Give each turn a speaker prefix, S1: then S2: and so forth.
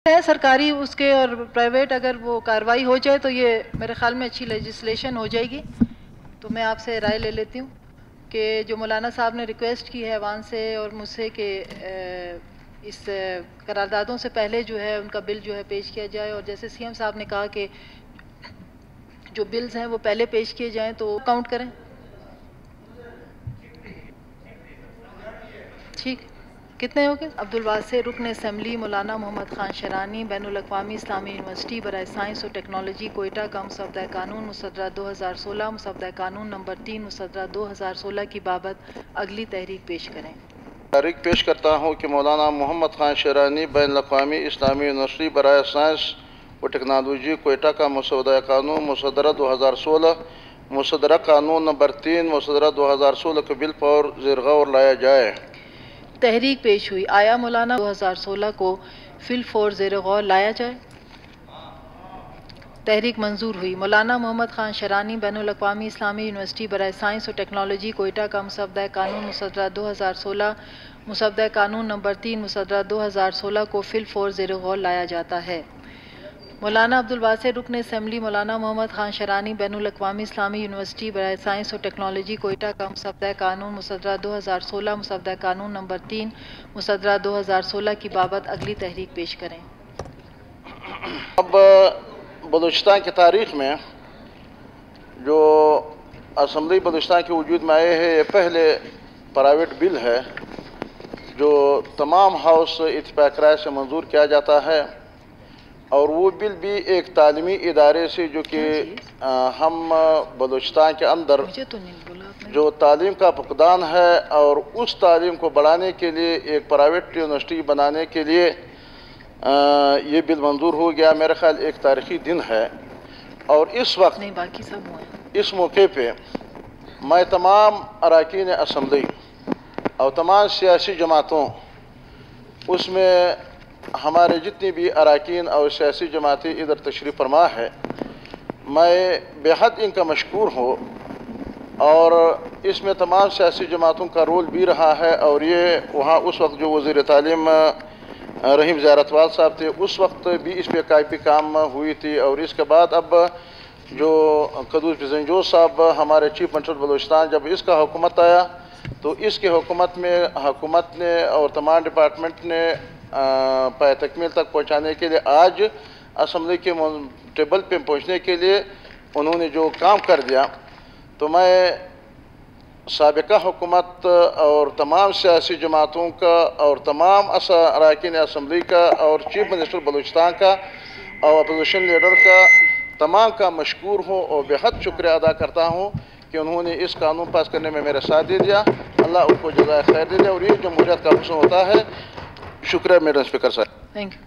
S1: ہے سرکاری اس کے اور پرائیویٹ اگر وہ کارروائی ہو جائے تو یہ میرے خیال میں اچھی لیجسلیشن ہو جائے گی. تو میں آپ سے رائے لے لیتی ہوں کہ جو مولانا صاحب نے ریکویسٹ کی ہے ایوان سے اور مجھ سے کہ اس قراردادوں سے پہلے جو ہے ان کا بل جو ہے پیش کیا جائے، اور جیسے سی ایم صاحب نے کہا کہ جو بلز ہیں وہ پہلے پیش کیے جائیں تو کاؤنٹ کریں. ٹھیک کتنے ہو گئے؟ عبدالواسع رکن اسمبلی مولانا محمد خان شرانی بین الاقوامی اسلامی یونیورسٹی برائے سائنس و ٹیکنالوجی کوئٹہ کا مسودہ قانون مسودہ 2016 مسودہ قانون نمبر 3 مسودہ 2016 کی بابت اگلی تحریک پیش کریں.
S2: تحریک پیش کرتا ہوں کہ مولانا محمد خان شرانی بین الاقوامی اسلامی یونیورسٹی برائے سائنس و ٹیکنالوجی کوئٹہ کا مسودہ قانون مسودہ 2016 مسودہ قانون نمبر 3 مسودہ 2016 کے بل پر زیر غور لایا جائے.
S1: تحریک پیش ہوئی. آیا مولانا 2016 کو فی الفور زیر غور لایا جائے؟ تحریک منظور ہوئی. مولانا محمد خان شرانی بین الاقوامی اسلامی یونیورسٹی برائے سائنس و ٹیکنالوجی کوئٹہ کا مسودہ قانون مسودہ 2016 مسودہ قانون نمبر 3 مسودہ 2016 کو فی الفور زیر غور لایا جاتا ہے. مولانا عبدالواسع رکن اسمبلی مولانا محمد خان شرانی بین الاقوامی اسلامی یونیورسٹی برائے سائنس و ٹیکنالوجی کوئٹہ کا مسودہ قانون مسودہ 2016 مسودہ قانون نمبر 3 مسودہ 2016 کی بابت اگلی تحریک پیش کریں.
S2: اب بلوچستان کی تاریخ میں جو اسمبلی بلوچستان کے وجود میں آئے ہیں، یہ پہلے پرائیویٹ بل ہے جو تمام ہاؤس اتفاق رائے سے منظور کیا جاتا ہے، اور وہ بل بھی ایک تعلیمی ادارے سے جو کہ ہم بلوچستان کے اندر جو تعلیم کا فقدان ہے اور اس تعلیم کو بڑھانے کے لیے ایک پرائیویٹ یونیورسٹی بنانے کے لیے یہ بل منظور ہو گیا. میرا خیال ایک تاریخی دن ہے، اور اس وقت اس موقع پہ میں تمام اراکین اسمبلی اور تمام سیاسی جماعتوں، اس میں ہمارے جتنی بھی اراکین اور سیاسی جماعتیں ادھر تشریف فرما ہے، میں بے حد ان کا مشکور ہوں. اور اس میں تمام سیاسی جماعتوں کا رول بھی رہا ہے، اور یہ وہاں اس وقت جو وزیر تعلیم رحیم زیارتوال صاحب تھے اس وقت بھی اس پہ کافی کام ہوئی تھی. اور اس کے بعد اب جو قدوس بزنجوز صاحب ہمارے چیف منسٹر بلوچستان، جب اس کا حکومت آیا تو اس کے حکومت میں حکومت نے اور تمام ڈپارٹمنٹ نے پائے تکمیل تک پہنچانے کے لیے آج اسمبلی کے ٹیبل پہ پہنچنے کے لیے انہوں نے جو کام کر دیا، تو میں سابقہ حکومت اور تمام سیاسی جماعتوں کا اور تمام اراکین اسمبلی کا اور چیف منسٹر بلوچستان کا اور اپوزیشن لیڈر کا تمام کا مشکور ہوں اور بے حد شکریہ ادا کرتا ہوں کہ انہوں نے اس قانون پاس کرنے میں میرا ساتھ دے دیا. اللہ ان کو جزائے خیر دے دے. اور یہ جمہوریت کا حسن ہوتا ہے. شکریہ میڈم اسپیکر صاحب.
S1: Thank you.